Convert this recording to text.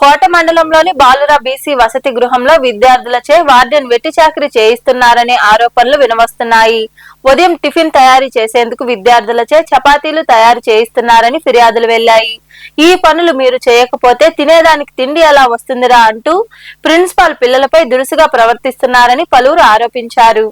కోట మండలంలోని బాలుర బీసీ వసతి గృహంలో విద్యార్థులచే వార్డెన్ వెట్టి చాకరీ చేయిస్తున్నారనే ఆరోపణలు వినవస్తున్నాయి. ఉదయం టిఫిన్ తయారీ చేసేందుకు విద్యార్థులచే చపాతీలు తయారు చేయిస్తున్నారని ఫిర్యాదులు వెళ్లాయి. ఈ పనులు మీరు చేయకపోతే తినేదానికి తిండి ఎలా వస్తుందిరా అంటూ ప్రిన్సిపాల్ పిల్లలపై దురుసుగా ప్రవర్తిస్తున్నారని పలువురు ఆరోపించారు.